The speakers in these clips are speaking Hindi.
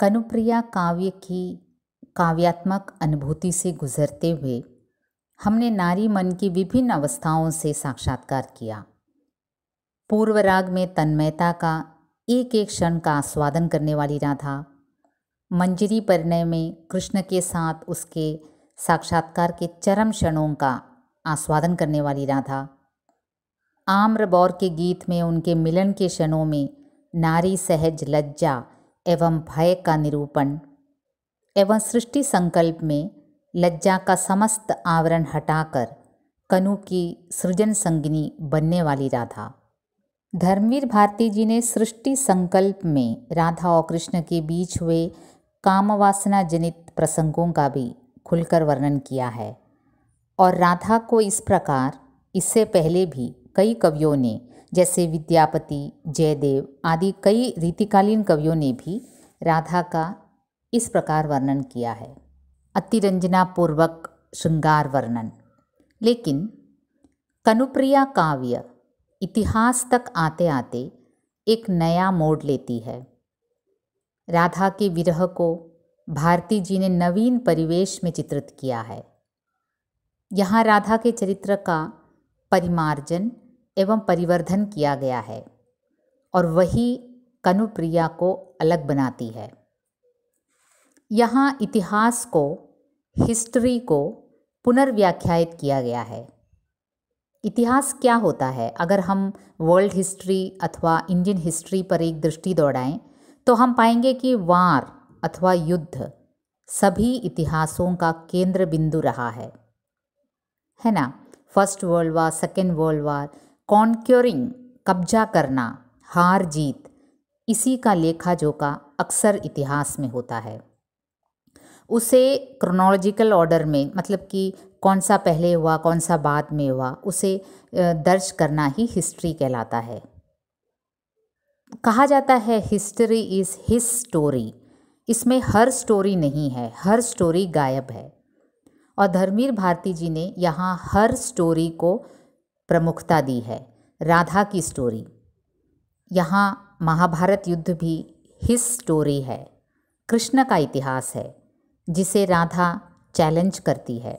कनुप्रिया काव्य की काव्यात्मक अनुभूति से गुजरते हुए हमने नारी मन की विभिन्न अवस्थाओं से साक्षात्कार किया। पूर्व राग में तन्मयता का एक एक क्षण का आस्वादन करने वाली राधा, मंजरी परिणय में कृष्ण के साथ उसके साक्षात्कार के चरम क्षणों का आस्वादन करने वाली राधा, आम्रबौर के गीत में उनके मिलन के क्षणों में नारी सहज लज्जा एवं भय का निरूपण एवं सृष्टि संकल्प में लज्जा का समस्त आवरण हटाकर कनु की सृजन संगिनी बनने वाली राधा। धर्मवीर भारती जी ने सृष्टि संकल्प में राधा और कृष्ण के बीच हुए कामवासना जनित प्रसंगों का भी खुलकर वर्णन किया है और राधा को इस प्रकार इससे पहले भी कई कवियों ने, जैसे विद्यापति, जयदेव आदि कई रीतिकालीन कवियों ने भी राधा का इस प्रकार वर्णन किया है, अतिरंजना पूर्वक श्रृंगार वर्णन। लेकिन कनुप्रिया काव्य इतिहास तक आते आते एक नया मोड़ लेती है। राधा के विरह को भारती जी ने नवीन परिवेश में चित्रित किया है। यहाँ राधा के चरित्र का परिमार्जन एवं परिवर्धन किया गया है और वही कनुप्रिया को अलग बनाती है। यहाँ इतिहास को, हिस्ट्री को पुनर्व्याख्यायित किया गया है। इतिहास क्या होता है? अगर हम वर्ल्ड हिस्ट्री अथवा इंडियन हिस्ट्री पर एक दृष्टि दौड़ाएं तो हम पाएंगे कि वार अथवा युद्ध सभी इतिहासों का केंद्र बिंदु रहा है ना। First world war, second world war, conquering, कब्जा करना, हार जीत, इसी का लेखा जोखा अक्सर इतिहास में होता है। उसे क्रोनोलॉजिकल ऑर्डर में, मतलब कि कौन सा पहले हुआ कौन सा बाद में हुआ, उसे दर्ज करना ही हिस्ट्री कहलाता है। कहा जाता है हिस्ट्री इज़ हिज स्टोरी। इसमें हर स्टोरी नहीं है, हर स्टोरी गायब है। और धर्मवीर भारती जी ने यहाँ हर स्टोरी को प्रमुखता दी है। राधा की स्टोरी, यहाँ महाभारत युद्ध भी हिज स्टोरी है, कृष्ण का इतिहास है जिसे राधा चैलेंज करती है।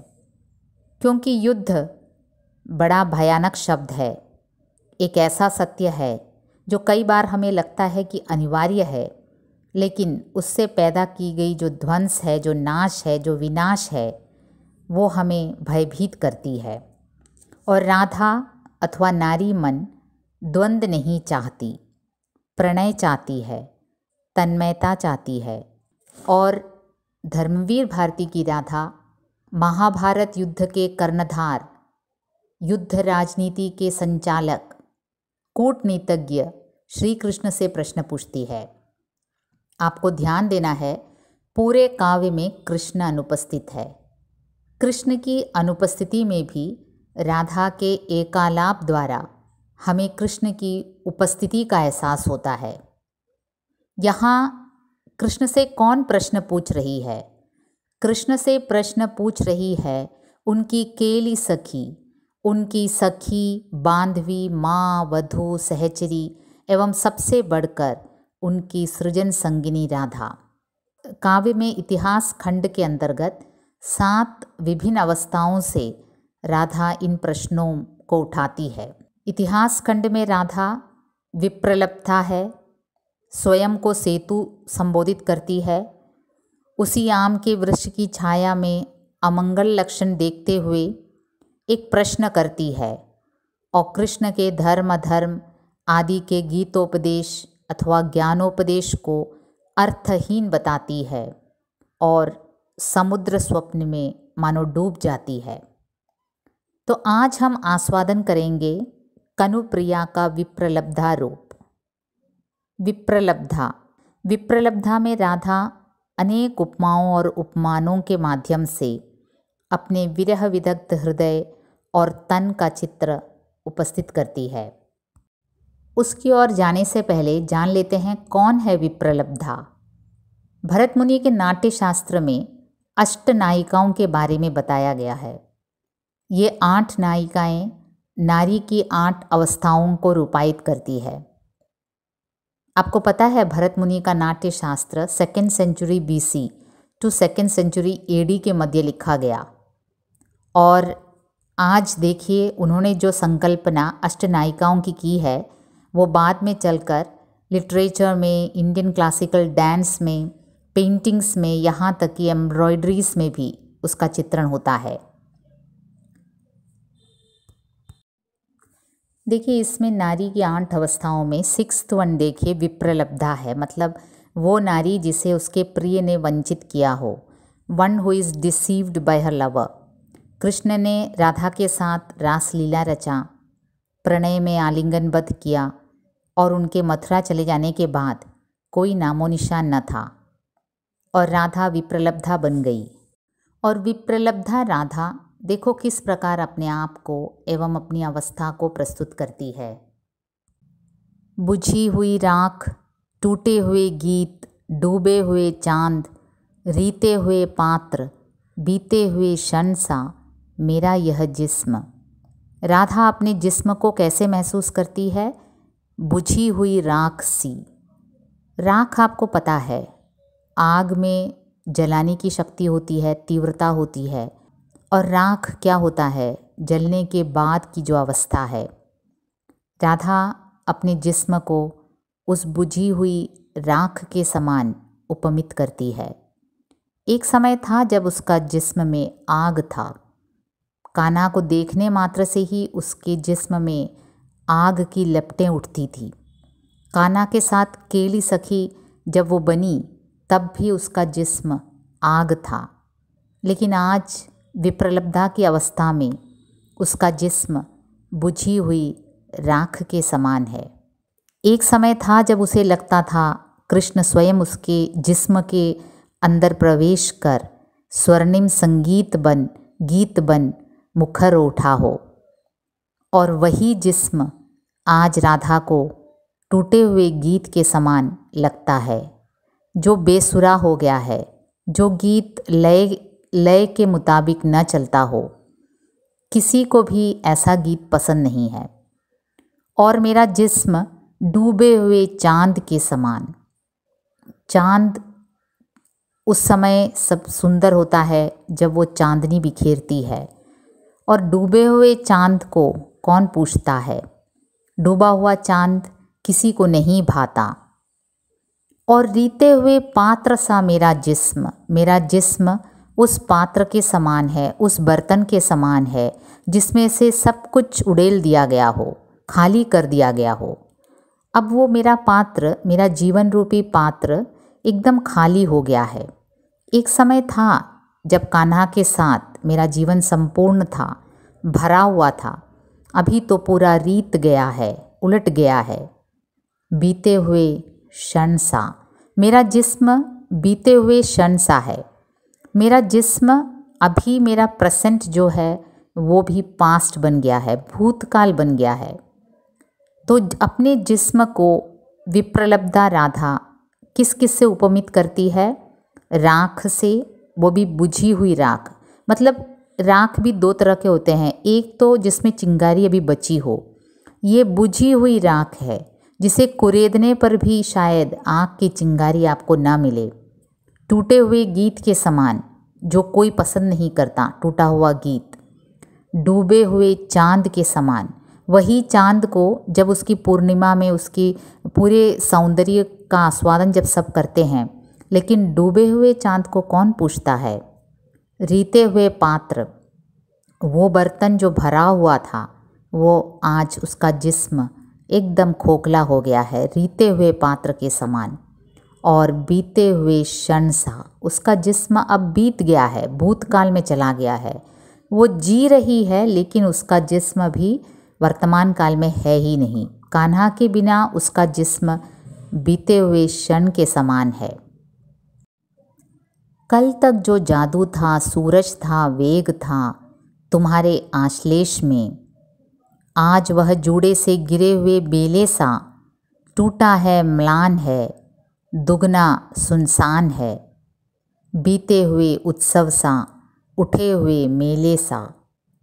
क्योंकि युद्ध बड़ा भयानक शब्द है, एक ऐसा सत्य है जो कई बार हमें लगता है कि अनिवार्य है, लेकिन उससे पैदा की गई जो ध्वंस है, जो नाश है, जो विनाश है, वो हमें भयभीत करती है। और राधा अथवा नारी मन द्वंद्व नहीं चाहती, प्रणय चाहती है, तन्मयता चाहती है। और धर्मवीर भारती की राधा महाभारत युद्ध के कर्णधार, युद्ध राजनीति के संचालक, कूटनीतिज्ञ श्री कृष्ण से प्रश्न पूछती है। आपको ध्यान देना है, पूरे काव्य में कृष्ण अनुपस्थित है। कृष्ण की अनुपस्थिति में भी राधा के एकालाप द्वारा हमें कृष्ण की उपस्थिति का एहसास होता है। यहाँ कृष्ण से कौन प्रश्न पूछ रही है? कृष्ण से प्रश्न पूछ रही है उनकी केली सखी, उनकी सखी, बांधवी, माँ, वधू, सहचरी एवं सबसे बढ़कर उनकी सृजन संगिनी राधा। काव्य में इतिहास खंड के अंतर्गत 7 विभिन्न अवस्थाओं से राधा इन प्रश्नों को उठाती है। इतिहास खंड में राधा विप्रलब्धा है, स्वयं को सेतु संबोधित करती है। उसी आम के वृक्ष की छाया में अमंगल लक्षण देखते हुए एक प्रश्न करती है और कृष्ण के धर्म अधर्म आदि के गीतोपदेश अथवा ज्ञानोपदेश को अर्थहीन बताती है और समुद्र स्वप्न में मानो डूब जाती है। तो आज हम आस्वादन करेंगे कनुप्रिया का विप्रलब्धा रूप। विप्रलब्धा में राधा अनेक उपमाओं और उपमानों के माध्यम से अपने विरह विदग्ध हृदय और तन का चित्र उपस्थित करती है। उसकी ओर जाने से पहले जान लेते हैं कौन है विप्रलब्धा। भरत मुनि के नाट्य शास्त्र में 8 नायिकाओं के बारे में बताया गया है। ये 8 नायिकाएं नारी की 8 अवस्थाओं को रूपायित करती है। आपको पता है भरत मुनि का Natya Shastra 2nd century BC to 2nd century AD के मध्य लिखा गया। और आज देखिए उन्होंने जो संकल्पना अष्टनायिकाओं की है वो बाद में चलकर लिटरेचर में, इंडियन क्लासिकल डांस में, पेंटिंग्स में, यहाँ तक कि एम्ब्रॉयडरीज में भी उसका चित्रण होता है। देखिए इसमें नारी की 8 अवस्थाओं में 6th वन देखिए विप्रलब्धा है, मतलब वो नारी जिसे उसके प्रिय ने वंचित किया हो, one who is deceived bye her lover. Krishna ने राधा के साथ रासलीला रचा, प्रणय में आलिंगनबद्ध किया और उनके मथुरा चले जाने के बाद कोई नामो निशान न था और राधा विप्रलब्धा बन गई। और विप्रलब्धा राधा देखो किस प्रकार अपने आप को एवं अपनी अवस्था को प्रस्तुत करती है। बुझी हुई राख, टूटे हुए गीत, डूबे हुए चांद, रीते हुए पात्र, बीते हुए क्षण सा मेरा यह जिस्म। राधा अपने जिस्म को कैसे महसूस करती है? बुझी हुई राख सी। राख आपको पता है आग में जलाने की शक्ति होती है, तीव्रता होती है, और राख क्या होता है? जलने के बाद की जो अवस्था है। राधा अपने जिस्म को उस बुझी हुई राख के समान उपमित करती है। एक समय था जब उसका जिस्म में आग था। कान्हा को देखने मात्र से ही उसके जिस्म में आग की लपटें उठती थी। कान्हा के साथ केली सखी जब वो बनी तब भी उसका जिस्म आग था, लेकिन आज विप्रलब्धा की अवस्था में उसका जिस्म बुझी हुई राख के समान है। एक समय था जब उसे लगता था कृष्ण स्वयं उसके जिस्म के अंदर प्रवेश कर स्वर्णिम संगीत बन, गीत बन मुखर उठा हो, और वही जिस्म आज राधा को टूटे हुए गीत के समान लगता है, जो बेसुरा हो गया है, जो गीत लय के मुताबिक न चलता हो। किसी को भी ऐसा गीत पसंद नहीं है। और मेरा जिस्म डूबे हुए चांद के समान। चांद उस समय सब सुंदर होता है जब वो चांदनी बिखेरती है, और डूबे हुए चांद को कौन पूछता है? डूबा हुआ चांद किसी को नहीं भाता। और रीते हुए पात्र सा मेरा जिस्म उस पात्र के समान है, उस बर्तन के समान है जिसमें से सब कुछ उड़ेल दिया गया हो, खाली कर दिया गया हो। अब वो मेरा पात्र, मेरा जीवन रूपी पात्र एकदम खाली हो गया है। एक समय था जब कान्हा के साथ मेरा जीवन संपूर्ण था, भरा हुआ था। अभी तो पूरा रीत गया है, उलट गया है। बीते हुए क्षण सा मेरा जिस्म बीते हुए क्षण सा है। मेरा जिस्म अभी, मेरा प्रेजेंट जो है वो भी पास्ट बन गया है, भूतकाल बन गया है। तो अपने जिस्म को विप्रलब्धा राधा किस किस से उपमित करती है? राख से, वो भी बुझी हुई राख। मतलब राख भी 2 तरह के होते हैं, एक तो जिसमें चिंगारी अभी बची हो, ये बुझी हुई राख है जिसे कुरेदने पर भी शायद आग की चिंगारी आपको ना मिले। टूटे हुए गीत के समान, जो कोई पसंद नहीं करता, टूटा हुआ गीत। डूबे हुए चांद के समान, वही चांद को जब उसकी पूर्णिमा में उसकी पूरे सौंदर्य का आस्वादन जब सब करते हैं, लेकिन डूबे हुए चांद को कौन पूछता है? रीते हुए पात्र, वो बर्तन जो भरा हुआ था वो आज उसका जिस्म एकदम खोखला हो गया है, रीते हुए पात्र के समान। और बीते हुए क्षण सा उसका जिस्म अब बीत गया है, भूतकाल में चला गया है। वो जी रही है लेकिन उसका जिस्म भी वर्तमान काल में है ही नहीं। कान्हा के बिना उसका जिस्म बीते हुए क्षण के समान है। कल तक जो जादू था, सूरज था, वेग था तुम्हारे आश्लेष में, आज वह जूड़े से गिरे हुए बेले सा टूटा है, म्लान है, दुगना सुनसान है। बीते हुए उत्सव सा, उठे हुए मेले सा।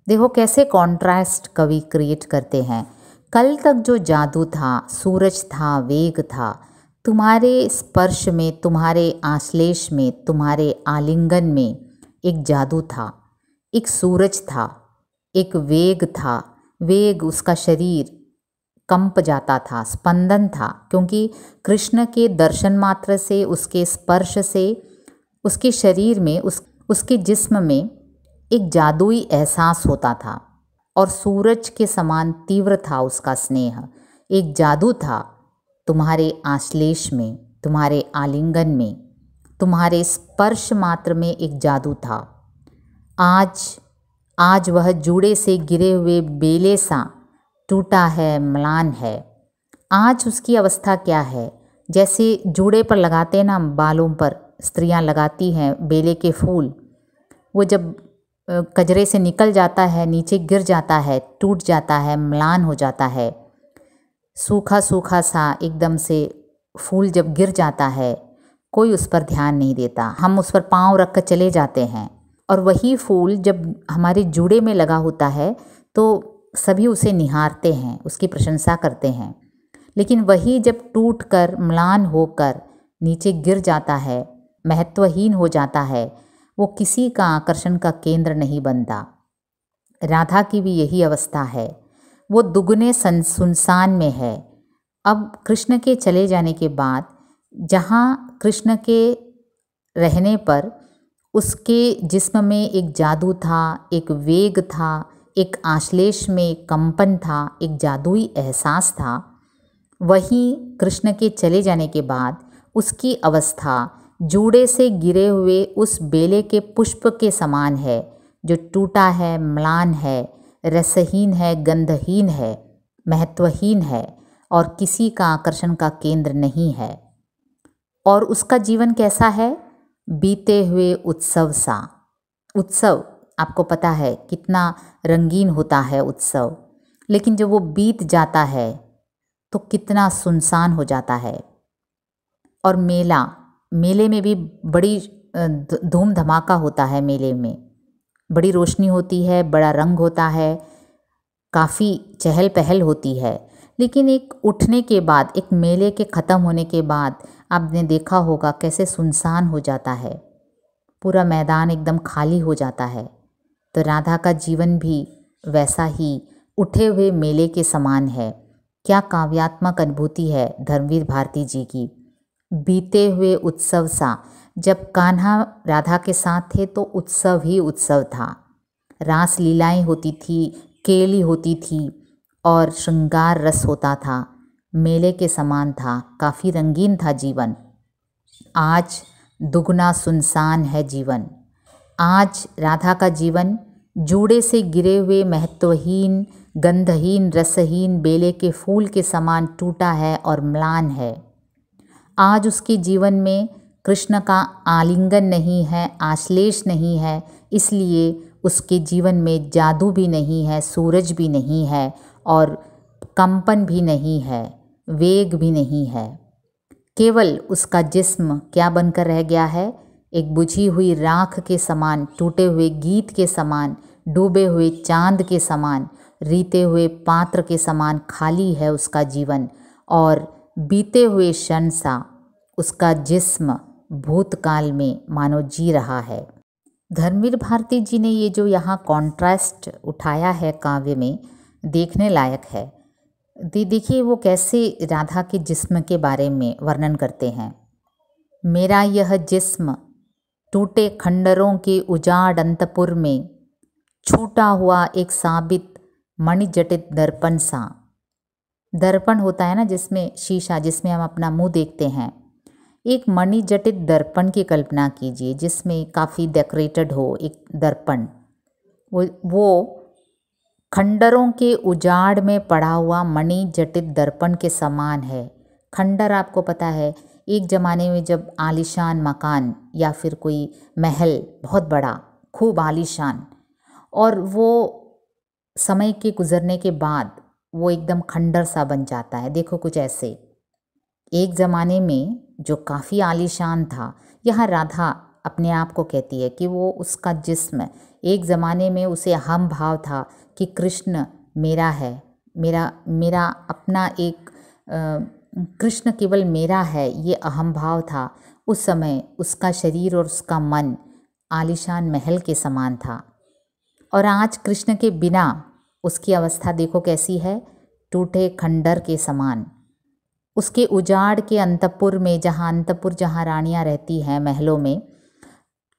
देखो कैसे कॉन्ट्रास्ट कवि क्रिएट करते हैं। कल तक जो जादू था, सूरज था, वेग था, तुम्हारे स्पर्श में, तुम्हारे आश्लेष में, तुम्हारे आलिंगन में एक जादू था, एक सूरज था, एक वेग था। वेग, उसका शरीर कंप जाता था, स्पंदन था, क्योंकि कृष्ण के दर्शन मात्र से, उसके स्पर्श से, उसके शरीर में, उसके जिस्म में एक जादुई एहसास होता था। और सूरज के समान तीव्र था उसका स्नेह। एक जादू था तुम्हारे आश्लेष में, तुम्हारे आलिंगन में, तुम्हारे स्पर्श मात्र में एक जादू था। आज वह जूड़े से गिरे हुए बेले सा टूटा है, म्लान है। आज उसकी अवस्था क्या है? जैसे जूड़े पर लगाते ना, बालों पर स्त्रियां लगाती हैं बेले के फूल, वो जब कजरे से निकल जाता है, नीचे गिर जाता है, टूट जाता है, म्लान हो जाता है, सूखा सूखा सा एकदम से फूल जब गिर जाता है, कोई उस पर ध्यान नहीं देता, हम उस पर पाँव रख कर चले जाते हैं। और वही फूल जब हमारे जूड़े में लगा होता है तो सभी उसे निहारते हैं, उसकी प्रशंसा करते हैं। लेकिन वही जब टूट कर, म्लान होकर नीचे गिर जाता है, महत्वहीन हो जाता है, वो किसी का आकर्षण का केंद्र नहीं बनता। राधा की भी यही अवस्था है, वो दुगने सुनसान में है। अब कृष्ण के चले जाने के बाद, जहाँ कृष्ण के रहने पर उसके जिस्म में एक जादू था, एक वेग था, एक आश्लेष में कंपन था, एक जादुई एहसास था, वहीं कृष्ण के चले जाने के बाद उसकी अवस्था जूड़े से गिरे हुए उस बेले के पुष्प के समान है, जो टूटा है, म्लान है, रसहीन है, गंधहीन है, महत्वहीन है और किसी का आकर्षण का केंद्र नहीं है। और उसका जीवन कैसा है? बीते हुए उत्सव सा। उत्सव आपको पता है कितना रंगीन होता है उत्सव, लेकिन जब वो बीत जाता है तो कितना सुनसान हो जाता है। और मेले में भी बड़ी धूम धमाका होता है। मेले में बड़ी रोशनी होती है, बड़ा रंग होता है, काफ़ी चहल पहल होती है। लेकिन एक उठने के बाद, एक मेले के ख़त्म होने के बाद आपने देखा होगा कैसे सुनसान हो जाता है, पूरा मैदान एकदम खाली हो जाता है। तो राधा का जीवन भी वैसा ही उठे हुए मेले के समान है। क्या काव्यात्मक अनुभूति है धर्मवीर भारती जी की। बीते हुए उत्सव सा। जब कान्हा राधा के साथ थे तो उत्सव ही उत्सव था, रास लीलाएं होती थी, केली होती थी और श्रृंगार रस होता था, मेले के समान था, काफ़ी रंगीन था जीवन। आज दुगना सुनसान है जीवन। आज राधा का जीवन जूड़े से गिरे हुए महत्वहीन, गंधहीन, रसहीन बेले के फूल के समान टूटा है और म्लान है। आज उसके जीवन में कृष्ण का आलिंगन नहीं है, आश्लेष नहीं है, इसलिए उसके जीवन में जादू भी नहीं है, सूरज भी नहीं है और कंपन भी नहीं है, वेग भी नहीं है। केवल उसका जिस्म क्या बनकर रह गया है? एक बुझी हुई राख के समान, टूटे हुए गीत के समान, डूबे हुए चांद के समान, रीते हुए पात्र के समान खाली है उसका जीवन। और बीते हुए क्षण सा उसका जिस्म भूतकाल में मानो जी रहा है। धर्मवीर भारती जी ने ये जो यहाँ कॉन्ट्रास्ट उठाया है काव्य में, देखने लायक है। देखिए वो कैसे राधा के जिस्म के बारे में वर्णन करते हैं। मेरा यह जिस्म टूटे खंडरों के उजाड़ अंतपुर में, छूटा हुआ एक साबित मणिजटित दर्पण सा। दर्पण होता है ना जिसमें शीशा, जिसमें हम अपना मुंह देखते हैं। एक मणिजटित दर्पण की कल्पना कीजिए जिसमें काफ़ी डेकोरेटेड हो एक दर्पण। वो खंडरों के उजाड़ में पड़ा हुआ मणिजटित दर्पण के समान है। खंडर आपको पता है, एक ज़माने में जब आलीशान मकान या फिर कोई महल बहुत बड़ा, खूब आलीशान, और वो समय के गुज़रने के बाद वो एकदम खंडर सा बन जाता है। देखो कुछ ऐसे एक ज़माने में जो काफ़ी आलीशान था, यहाँ राधा अपने आप को कहती है कि वो उसका जिस्म एक ज़माने में उसे अहम भाव था कि कृष्ण मेरा है, मेरा अपना एक कृष्ण केवल मेरा है ये अहम भाव था, उस समय उसका शरीर और उसका मन आलीशान महल के समान था। और आज कृष्ण के बिना उसकी अवस्था देखो कैसी है, टूटे खंडर के समान। उसके उजाड़ के अंतपुर में, जहाँ रानियां रहती हैं महलों में,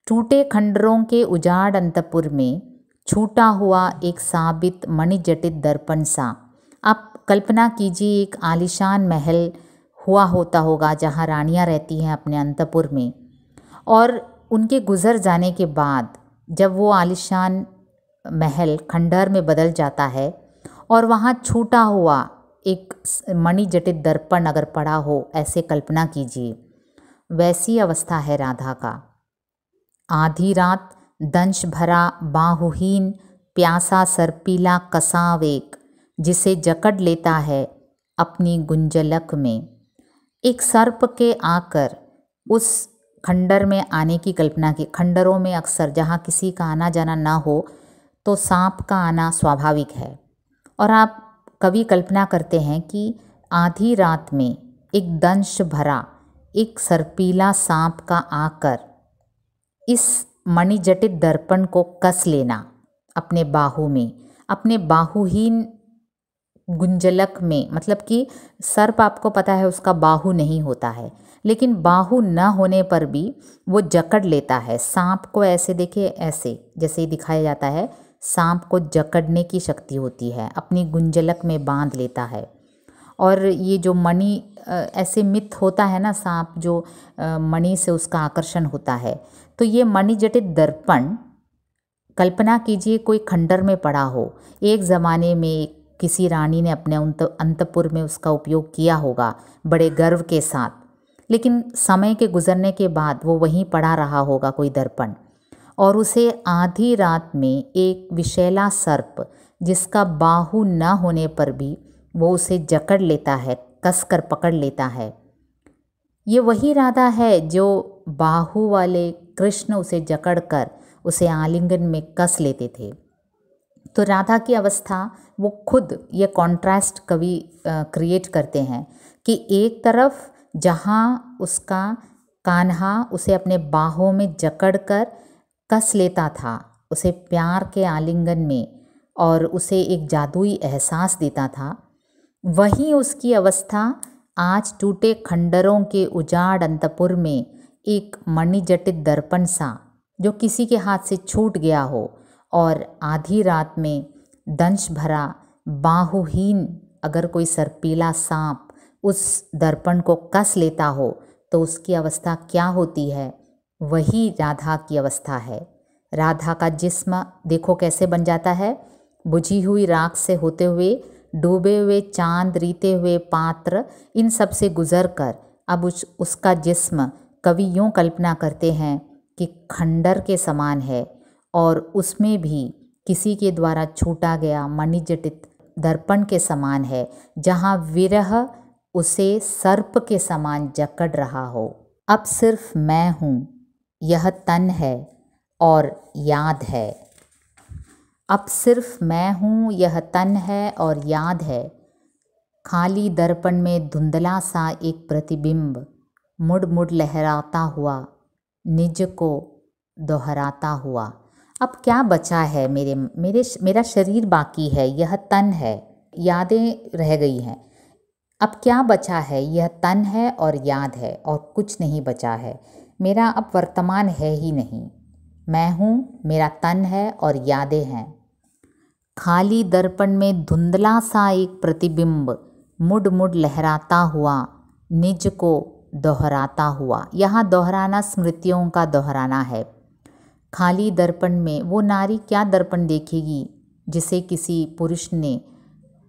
टूटे खंडरों के उजाड़ अंतपुर में छूटा हुआ एक साबित मणिजटित दर्पण सा। आप कल्पना कीजिए एक आलीशान महल हुआ होता होगा जहाँ रानियां रहती हैं अपने अंतपुर में, और उनके गुजर जाने के बाद जब वो आलीशान महल खंडहर में बदल जाता है और वहाँ छूटा हुआ एक मणिजटित दर्पण अगर पड़ा हो, ऐसे कल्पना कीजिए। वैसी अवस्था है राधा का। आधी रात दंश भरा बाहुहीन प्यासा सर्पीला कसावेक जिसे जकड़ लेता है अपनी गुंजलक में। एक सर्प के आकर उस खंडर में आने की कल्पना की। खंडरों में अक्सर जहाँ किसी का आना जाना ना हो तो सांप का आना स्वाभाविक है, और आप कभी कल्पना करते हैं कि आधी रात में एक दंश भरा एक सर्पीला सांप का आकर इस मणिजटित दर्पण को कस लेना अपने बाहु में, अपने बाहुहीन गुंजलक में। मतलब कि सर्प आपको पता है उसका बाहु नहीं होता है, लेकिन बाहु न होने पर भी वो जकड़ लेता है सांप को। ऐसे देखिए, ऐसे जैसे दिखाया जाता है, सांप को जकड़ने की शक्ति होती है, अपनी गुंजलक में बांध लेता है। और ये जो मणि, ऐसे मिथ होता है ना, सांप जो मणि से उसका आकर्षण होता है, तो ये मणिजटित दर्पण कल्पना कीजिए कोई खंडर में पड़ा हो। एक ज़माने में किसी रानी ने अपने अंतपुर में उसका उपयोग किया होगा बड़े गर्व के साथ, लेकिन समय के गुजरने के बाद वो वहीं पड़ा रहा होगा कोई दर्पण, और उसे आधी रात में एक विषैला सर्प जिसका बाहु न होने पर भी वो उसे जकड़ लेता है, कसकर पकड़ लेता है। ये वही राधा है जो बाहु वाले कृष्ण उसे जकड़कर उसे आलिंगन में कस लेते थे। तो राधा की अवस्था, वो खुद ये कॉन्ट्रास्ट कवि क्रिएट करते हैं कि एक तरफ जहाँ उसका कान्हा उसे अपने बाहों में जकड़कर कस लेता था, उसे प्यार के आलिंगन में, और उसे एक जादुई एहसास देता था, वहीं उसकी अवस्था आज टूटे खंडरों के उजाड़ अंतपुर में एक मणिजटित दर्पण सा जो किसी के हाथ से छूट गया हो, और आधी रात में दंश भरा बाहुहीन अगर कोई सर्पीला सांप उस दर्पण को कस लेता हो तो उसकी अवस्था क्या होती है, वही राधा की अवस्था है। राधा का जिस्म देखो कैसे बन जाता है, बुझी हुई राख से होते हुए, डूबे हुए चांद, रीते हुए पात्र, इन सब से गुजर कर अब उसका जिस्म कवि यूँ कल्पना करते हैं कि खंडर के समान है, और उसमें भी किसी के द्वारा छूटा गया मणिजटित दर्पण के समान है, जहाँ विरह उसे सर्प के समान जकड़ रहा हो। अब सिर्फ मैं हूँ, यह तन है और याद है। अब सिर्फ मैं हूँ, यह तन है और याद है। खाली दर्पण में धुंधला सा एक प्रतिबिंब मुड़ मुड़ लहराता हुआ, निज को दोहराता हुआ। अब क्या बचा है, मेरा शरीर बाकी है, यह तन है, यादें रह गई हैं। अब क्या बचा है, यह तन है और याद है, और कुछ नहीं बचा है। मेरा अब वर्तमान है ही नहीं। मैं हूँ, मेरा तन है और यादें हैं। खाली दर्पण में धुंधला सा एक प्रतिबिंब मुड़ मुड़ लहराता हुआ, निज को दोहराता हुआ। यहाँ दोहराना स्मृतियों का दोहराना है। खाली दर्पण में वो नारी क्या दर्पण देखेगी जिसे किसी पुरुष ने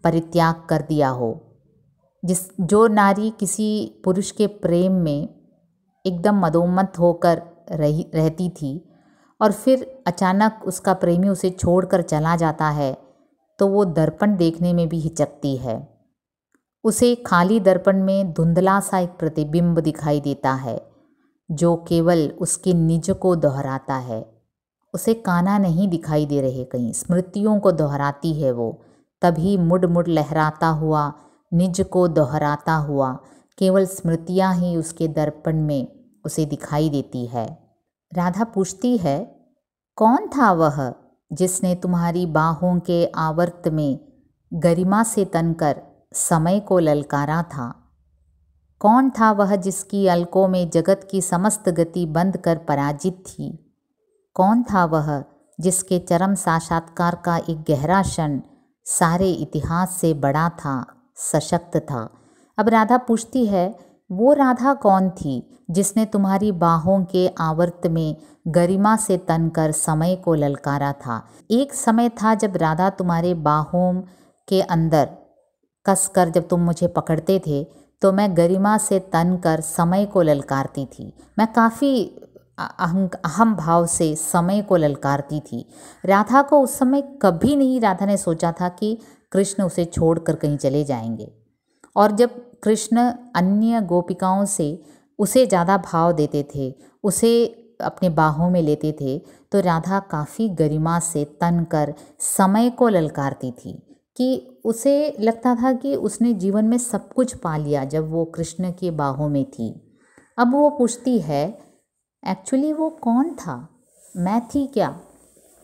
परित्याग कर दिया हो। जो नारी किसी पुरुष के प्रेम में एकदम मदोन्मत्त होकर रहती थी और फिर अचानक उसका प्रेमी उसे छोड़कर चला जाता है, तो वो दर्पण देखने में भी हिचकती है। उसे खाली दर्पण में धुंधला सा एक प्रतिबिंब दिखाई देता है जो केवल उसके निज को दोहराता है। उसे कान्हा नहीं दिखाई दे रहे, कहीं स्मृतियों को दोहराती है वो। तभी मुड़ मुड़ लहराता हुआ, निज को दोहराता हुआ, केवल स्मृतियाँ ही उसके दर्पण में उसे दिखाई देती है। राधा पूछती है, कौन था वह जिसने तुम्हारी बाहों के आवर्त में गरिमा से तनकर समय को ललकारा था? कौन था वह जिसकी अलकों में जगत की समस्त गति बंद कर पराजित थी? कौन था वह जिसके चरम साक्षात्कार का एक गहरा क्षण सारे इतिहास से बड़ा था, सशक्त था? अब राधा पूछती है, वो राधा कौन थी जिसने तुम्हारी बाहों के आवर्त में गरिमा से तनकर समय को ललकारा था? एक समय था जब राधा तुम्हारे बाहों के अंदर कसकर जब तुम मुझे पकड़ते थे तो मैं गरिमा से तनकर समय को ललकारती थी। मैं काफ़ी अहम भाव से समय को ललकारती थी। राधा को उस समय कभी नहीं राधा ने सोचा था कि कृष्ण उसे छोड़कर कहीं चले जाएंगे। और जब कृष्ण अन्य गोपिकाओं से उसे ज़्यादा भाव देते थे, उसे अपने बाहों में लेते थे, तो राधा काफ़ी गरिमा से तनकर समय को ललकारती थी कि उसे लगता था कि उसने जीवन में सब कुछ पा लिया जब वो कृष्ण के बाहों में थी। अब वो पूछती है, एक्चुअली वो कौन था? मैं थी क्या?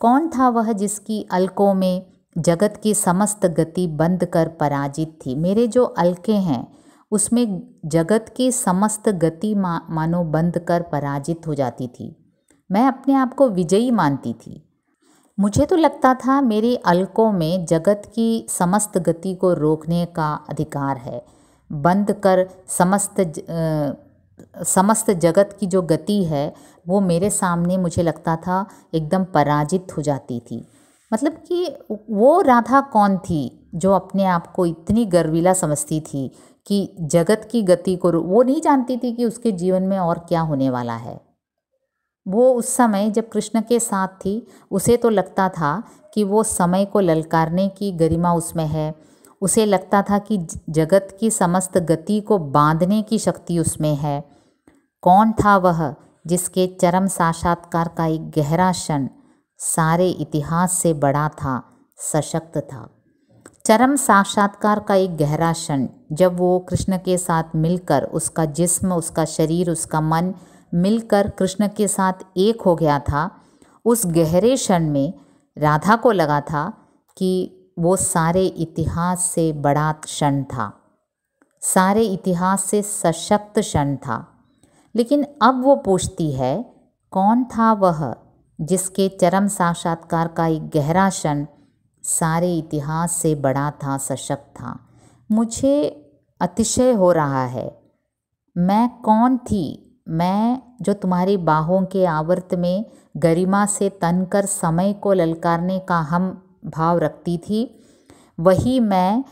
कौन था वह जिसकी अलकों में जगत की समस्त गति बंद कर पराजित थी? मेरे जो अलके हैं उसमें जगत की समस्त गति मानो बंद कर पराजित हो जाती थी। मैं अपने आप को विजयी मानती थी। मुझे तो लगता था मेरे अलकों में जगत की समस्त गति को रोकने का अधिकार है। बंद कर समस्त जगत की जो गति है वो मेरे सामने मुझे लगता था एकदम पराजित हो जाती थी। मतलब कि वो राधा कौन थी जो अपने आप को इतनी गर्विला समझती थी कि जगत की गति को वो नहीं जानती थी कि उसके जीवन में और क्या होने वाला है। वो उस समय जब कृष्ण के साथ थी उसे तो लगता था कि वो समय को ललकारने की गरिमा उसमें है। उसे लगता था कि जगत की समस्त गति को बांधने की शक्ति उसमें है। कौन था वह जिसके चरम साक्षात्कार का एक गहरा क्षण सारे इतिहास से बड़ा था, सशक्त था? चरम साक्षात्कार का एक गहरा क्षण जब वो कृष्ण के साथ मिलकर, उसका जिस्म, उसका शरीर, उसका मन मिलकर कृष्ण के साथ एक हो गया था, उस गहरे क्षण में राधा को लगा था कि वो सारे इतिहास से बड़ा क्षण था, सारे इतिहास से सशक्त क्षण था। लेकिन अब वो पूछती है, कौन था वह जिसके चरम साक्षात्कार का एक गहरा क्षण सारे इतिहास से बड़ा था, सशक्त था? मुझे अतिशय हो रहा है। मैं कौन थी? मैं जो तुम्हारी बाहों के आवर्त में गरिमा से तनकर समय को ललकारने का हम भाव रखती थी, वही मैं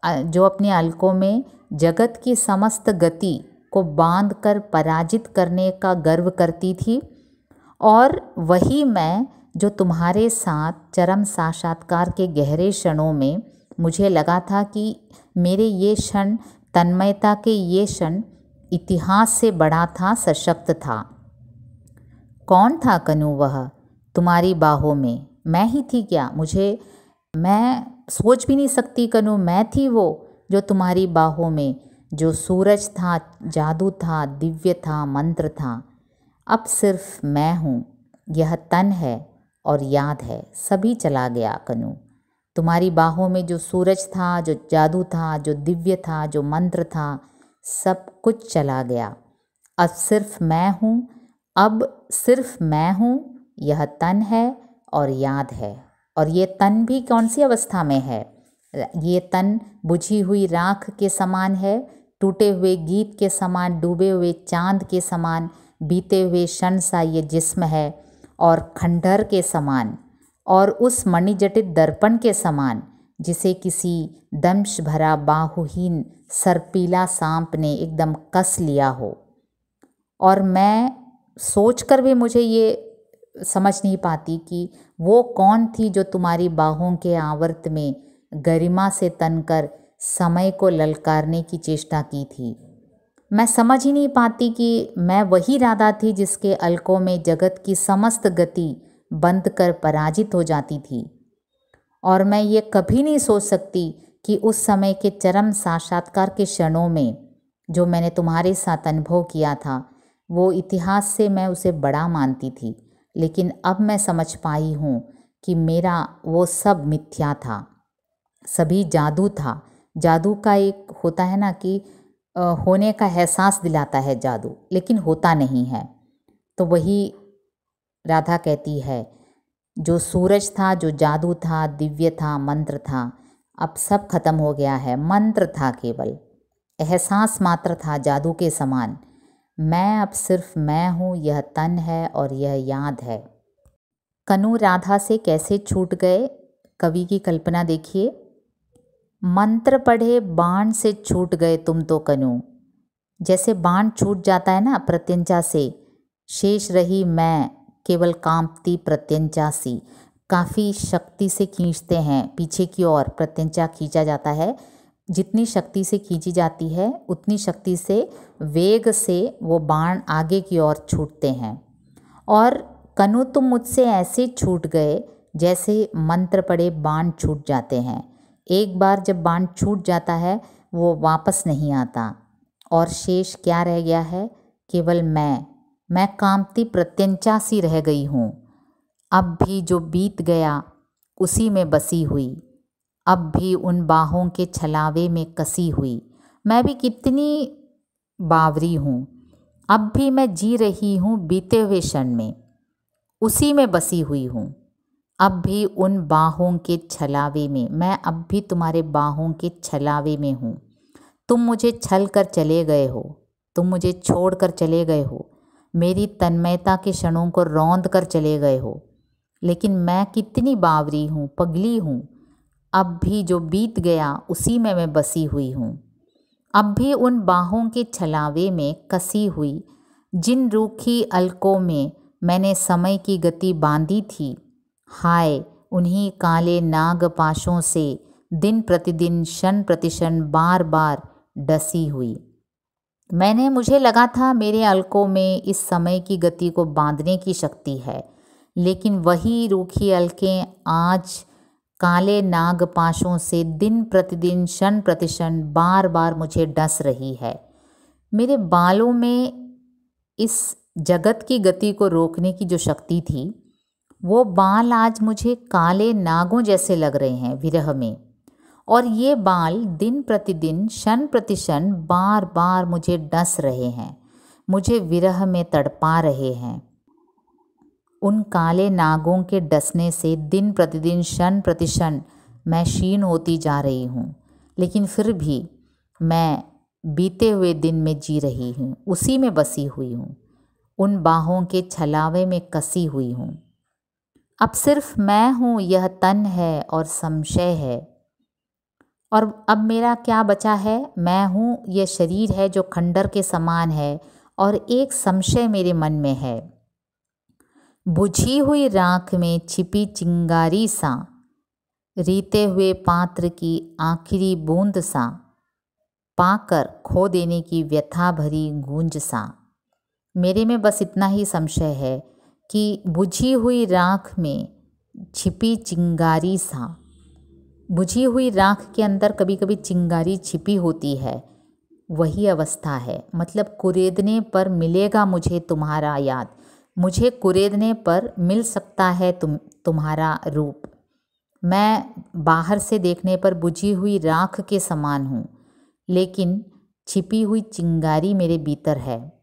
जो अपने अलकों में जगत की समस्त गति को बांध कर पराजित करने का गर्व करती थी, और वही मैं जो तुम्हारे साथ चरम साक्षात्कार के गहरे क्षणों में मुझे लगा था कि मेरे ये क्षण, तन्मयता के ये क्षण इतिहास से बड़ा था, सशक्त था। कौन था कनु वह तुम्हारी बाहों में? मैं ही थी क्या? मैं सोच भी नहीं सकती कनु, मैं थी वो जो तुम्हारी बाहों में, जो सूरज था, जादू था, दिव्य था, मंत्र था। अब सिर्फ मैं हूँ, यह तन है और याद है, सभी चला गया कनु। तुम्हारी बाहों में जो सूरज था, जो जादू था, जो दिव्य था, जो मंत्र था, सब कुछ चला गया। अब सिर्फ मैं हूँ, अब सिर्फ मैं हूँ, यह तन है और याद है। और ये तन भी कौन सी अवस्था में है? ये तन बुझी हुई राख के समान है, टूटे हुए गीत के समान, डूबे हुए चांद के समान, बीते हुए क्षण सा ये जिस्म है, और खंडहर के समान, और उस मणिजटित दर्पण के समान जिसे किसी दंश भरा बाहुहीन सर्पीला सांप ने एकदम कस लिया हो। और मैं सोचकर भी मुझे ये समझ नहीं पाती कि वो कौन थी जो तुम्हारी बाहों के आवर्त में गरिमा से तनकर समय को ललकारने की चेष्टा की थी। मैं समझ ही नहीं पाती कि मैं वही राधा थी जिसके अलकों में जगत की समस्त गति बंद कर पराजित हो जाती थी। और मैं ये कभी नहीं सोच सकती कि उस समय के चरम साक्षात्कार के क्षणों में जो मैंने तुम्हारे साथ अनुभव किया था, वो इतिहास से मैं उसे बड़ा मानती थी, लेकिन अब मैं समझ पाई हूँ कि मेरा वो सब मिथ्या था, सभी जादू था। जादू का एक होता है ना कि होने का एहसास दिलाता है जादू, लेकिन होता नहीं है। तो वही राधा कहती है, जो सूरज था, जो जादू था, दिव्य था, मंत्र था, अब सब खत्म हो गया है। मंत्र था, केवल एहसास मात्र था जादू के समान। मैं अब सिर्फ मैं हूँ, यह तन है और यह याद है। कनु राधा से कैसे छूट गए, कवि की कल्पना देखिए। मंत्र पढ़े बाण से छूट गए तुम तो कनु। जैसे बाण छूट जाता है ना प्रत्यंचा से, शेष रही मैं केवल कांपती प्रत्यंचा सी। काफ़ी शक्ति से खींचते हैं पीछे की ओर, प्रत्यंचा खींचा जाता है। जितनी शक्ति से खींची जाती है उतनी शक्ति से वेग से वो बाण आगे की ओर छूटते हैं। और कनु तुम मुझसे ऐसे छूट गए जैसे मंत्र पढ़े बाण छूट जाते हैं। एक बार जब बाण छूट जाता है वो वापस नहीं आता, और शेष क्या रह गया है, केवल मैं कांपती प्रत्यंचा सी रह गई हूँ। अब भी जो बीत गया उसी में बसी हुई, अब भी उन बाहों के छलावे में कसी हुई। मैं भी कितनी बावरी हूँ, अब भी मैं जी रही हूँ बीते हुए क्षण में, उसी में बसी हुई हूँ। अब भी उन बाहों के छलावे में, मैं अब भी तुम्हारे बाहों के छलावे में हूँ। तुम मुझे छल कर चले गए हो, तुम मुझे छोड़ कर चले गए हो, मेरी तन्मयता के क्षणों को रौंद कर चले गए हो, लेकिन मैं कितनी बावरी हूँ, पगली हूँ। अब भी जो बीत गया उसी में मैं बसी हुई हूँ। अब भी उन बाहों के छलावे में कसी हुई, जिन रूखी अलकों में मैंने समय की गति बांधी थी। हाय उन्हीं काले नाग पाशों से दिन प्रतिदिन क्षण प्रतिक्षण बार बार डसी हुई। मुझे लगा था मेरे अलकों में इस समय की गति को बांधने की शक्ति है, लेकिन वही रूखी अलकें आज काले नाग पाशों से दिन प्रतिदिन क्षण प्रतिक्षण बार बार मुझे डस रही है। मेरे बालों में इस जगत की गति को रोकने की जो शक्ति थी, वो बाल आज मुझे काले नागों जैसे लग रहे हैं विरह में, और ये बाल दिन प्रतिदिन क्षण प्रतिक्षण बार बार मुझे डस रहे हैं, मुझे विरह में तड़पा रहे हैं। उन काले नागों के डसने से दिन प्रतिदिन क्षण प्रतिक्षण मैं क्षीण होती जा रही हूँ, लेकिन फिर भी मैं बीते हुए दिन में जी रही हूँ, उसी में बसी हुई हूँ, उन बाहों के छलावे में कसी हुई हूँ। अब सिर्फ मैं हूँ, यह तन है और संशय है, और अब मेरा क्या बचा है। मैं हूँ, यह शरीर है जो खंडर के समान है, और एक संशय मेरे मन में है। बुझी हुई राख में छिपी चिंगारी सा, रीते हुए पात्र की आखिरी बूंद सा, पाकर खो देने की व्यथा भरी गूंज सा। मेरे में बस इतना ही संशय है कि बुझी हुई राख में छिपी चिंगारी सा। बुझी हुई राख के अंदर कभी कभी चिंगारी छिपी होती है, वही अवस्था है। मतलब कुरेदने पर मिलेगा मुझे तुम्हारा याद, मुझे कुरेदने पर मिल सकता है तुम्हारा रूप। मैं बाहर से देखने पर बुझी हुई राख के समान हूँ, लेकिन छिपी हुई चिंगारी मेरे भीतर है।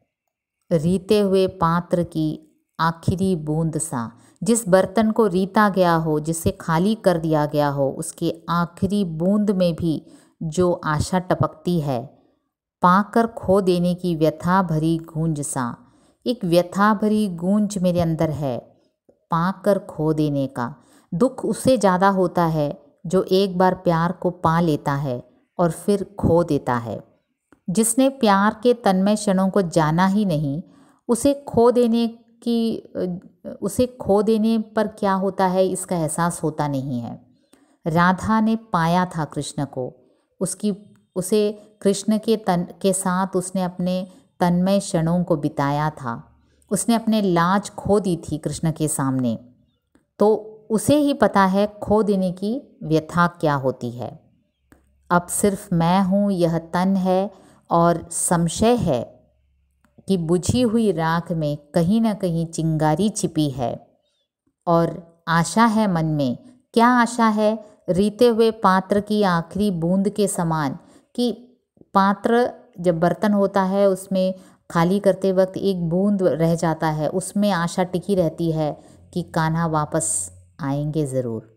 रीते हुए पात्र की आखिरी बूंद सा, जिस बर्तन को रीता गया हो, जिसे खाली कर दिया गया हो, उसके आखिरी बूंद में भी जो आशा टपकती है, पाकर खो देने की व्यथा भरी गूंज सा। एक व्यथा भरी गूंज मेरे अंदर है, पाकर खो देने का। दुख उससे ज़्यादा होता है जो एक बार प्यार को पा लेता है और फिर खो देता है। जिसने प्यार के तन्मय क्षणों को जाना ही नहीं, उसे खो देने पर क्या होता है इसका एहसास होता नहीं है। राधा ने पाया था कृष्ण को, उसे कृष्ण के साथ उसने अपने तन्मय क्षणों को बिताया था। उसने अपने लाज खो दी थी कृष्ण के सामने, तो उसे ही पता है खो देने की व्यथा क्या होती है। अब सिर्फ मैं हूँ, यह तन है, और संशय है कि बुझी हुई राख में कहीं ना कहीं चिंगारी छिपी है। और आशा है मन में। क्या आशा है? रीते हुए पात्र की आखिरी बूंद के समान, कि पात्र जब बर्तन होता है उसमें खाली करते वक्त एक बूंद रह जाता है, उसमें आशा टिकी रहती है कि कान्हा वापस आएंगे ज़रूर।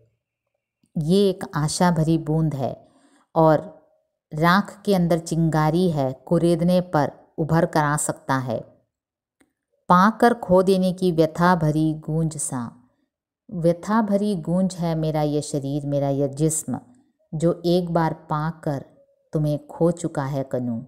ये एक आशा भरी बूंद है, और राख के अंदर चिंगारी है, कुरेदने पर उभर कर आ सकता है। पाकर खो देने की व्यथा भरी गूंज सा, व्यथा भरी गूंज है मेरा ये शरीर, मेरा यह जिस्म, जो एक बार पाकर तुम्हें खो चुका है कनू।